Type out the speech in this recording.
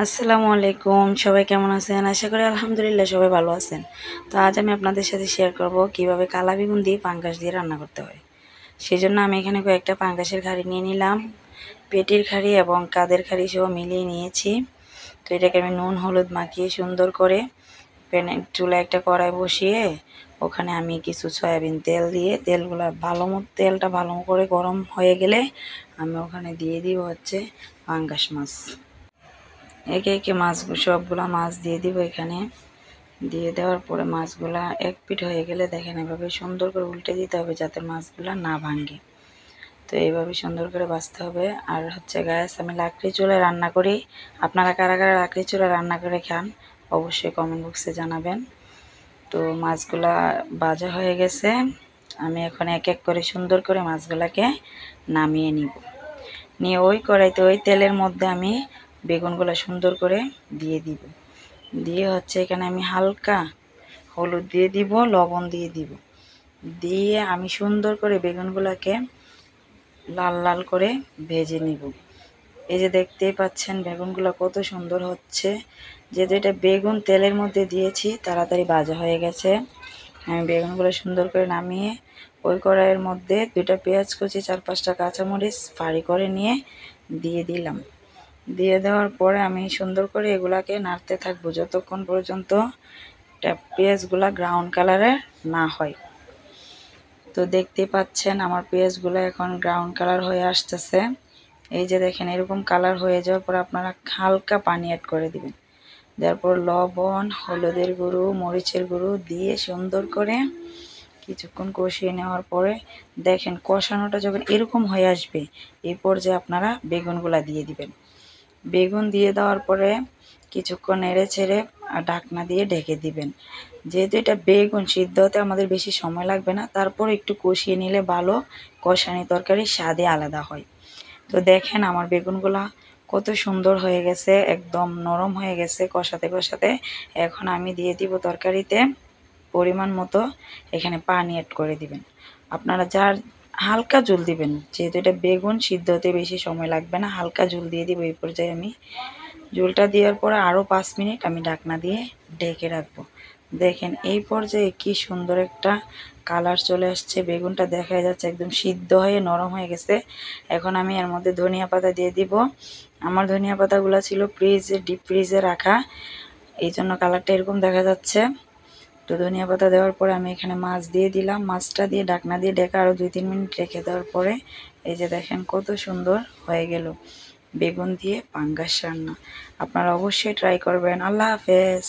আসসালামু আলাইকুম, সবাই কেমন আছেন? আশা করি আলহামদুলিল্লাহ সবাই ভালো আছেন। তো আজ আমি আপনাদের সাথে শেয়ার করব কিভাবে কালা বেগুন দিয়ে পাঙ্গাস দিয়ে রান্না করতে হয়। সেজন্য আমি এখানে কয়েকটা পাঙ্গাসের খাড়ি নিয়ে নিলাম, পেটির খাড়ি এবং কাদের খাড়ি সহ মিলিয়ে নিয়েছি। তো এটাকে আমি নুন হলুদ মাখিয়ে সুন্দর করে চুলায় একটা কড়াই বসিয়ে ওখানে আমি কিছু সয়াবিন তেল দিয়ে তেলটা ভালো করে গরম হয়ে গেলে আমি ওখানে দিয়ে দিব হচ্ছে পাঙ্গাস মাছ। একে একে সবগুলা মাছ দিয়ে দিব এখানে। দিয়ে দেওয়ার পরে মাছগুলা এক পিঠ হয়ে গেলে দেখেন এভাবে সুন্দর করে উল্টে দিতে হবে যাতে মাছগুলা না ভাঙে। তো এইভাবে সুন্দর করে ভাজতে হবে। আর হচ্ছে গ্যাস আমি লাকড়ি চুলায় রান্না করি। আপনারা কারা কারা লাকড়ি চুলায় রান্না করে খান অবশ্যই কমেন্ট বক্সে জানাবেন। তো মাছগুলা ভাজা হয়ে গেছে, আমি এখন এক এক করে সুন্দর করে মাছগুলাকে নামিয়ে নিব। নিয়ে ওই কড়াইতে ওই তেলের মধ্যে আমি বেগুনগুলো সুন্দর করে দিয়ে দিব। দিয়ে হচ্ছে এখানে আমি হালকা হলুদ দিয়ে দিব, লবণ দিয়ে দিব। দিয়ে আমি সুন্দর করে বেগুনগুলোকে লাল লাল করে ভেজে নিব। এই যে দেখতেই পাচ্ছেন বেগুনগুলো কত সুন্দর হচ্ছে। যেহেতু এটা বেগুন তেলের মধ্যে দিয়েছি তাড়াতাড়ি ভাজা হয়ে গেছে। আমি বেগুনগুলো সুন্দর করে নামিয়ে ওই কড়াইয়ের মধ্যে 2টা পেঁয়াজ কুচি 4-5টা কাঁচামরিচ ফাড়ি করে নিয়ে দিয়ে দিলাম। দিয়ে দেওয়ার পরে আমি সুন্দর করে এগুলাকে নাড়তে থাকবো যতক্ষণ পর্যন্ত পেঁয়াজগুলা ব্রাউন কালারের না হয়। তো দেখতে পাচ্ছেন আমার পেঁয়াজগুলো এখন ব্রাউন কালার হয়ে আসতেছে। এই যে দেখেন এরকম কালার হয়ে যাওয়ার পর আপনারা হালকা পানি অ্যাড করে দিবেন। তারপর লবণ, হলুদের গুঁড়ো, মরিচের গুঁড়ো দিয়ে সুন্দর করে কিছুক্ষণ কষিয়ে নেওয়ার পরে দেখেন কষানোটা যখন এরকম হয়ে আসবে এই পর্যায়ে আপনারা বেগুনগুলা দিয়ে দিবেন। বেগুন দিয়ে দেওয়ার পরে কিছুক্ষণ নেড়ে ছেড়ে ঢাকনা দিয়ে ঢেকে দিবেন। যেহেতু এটা বেগুন সিদ্ধ হতে আমাদের বেশি সময় লাগবে না, তারপর একটু কষিয়ে নিলে ভালো, কষানি তরকারির স্বাদই আলাদা হয়। তো দেখেন আমার বেগুনগুলা কত সুন্দর হয়ে গেছে, একদম নরম হয়ে গেছে কষাতে কষাতে। এখন আমি দিয়ে দিব তরকারিতে পরিমাণ মতো এখানে পানি অ্যাড করে দিবেন। আপনারা যার হালকা ঝোল দিবেন, যেহেতু এটা বেগুন সিদ্ধ হতে বেশি সময় লাগবে না, হালকা ঝোল দিয়ে দিব। এই পর্যায়ে আমি ঝোলটা দেওয়ার পরে আরও 5 মিনিট আমি ঢাকনা দিয়ে ঢেকে রাখবো। দেখেন এই পর্যায়ে কি সুন্দর একটা কালার চলে আসছে, বেগুনটা দেখা যাচ্ছে একদম সিদ্ধ হয়ে নরম হয়ে গেছে। এখন আমি এর মধ্যে ধনিয়া পাতা দিয়ে দিব। আমার ধনিয়া পাতাগুলো ছিল ডিপ ফ্রিজে রাখা, এই জন্য কালারটা এরকম দেখা যাচ্ছে। তো ধনিয়া পাতা দেওয়ার পরে আমি এখানে মাছ দিয়ে দিলাম। মাছটা দিয়ে ঢাকনা দিয়ে ঢেকে আরও 2-3 মিনিট রেখে দেওয়ার পরে এই যে দেখেন কত সুন্দর হয়ে গেল বেগুন দিয়ে পাঙ্গাস রান্না। আপনারা অবশ্যই ট্রাই করবেন। আল্লাহ হাফেজ।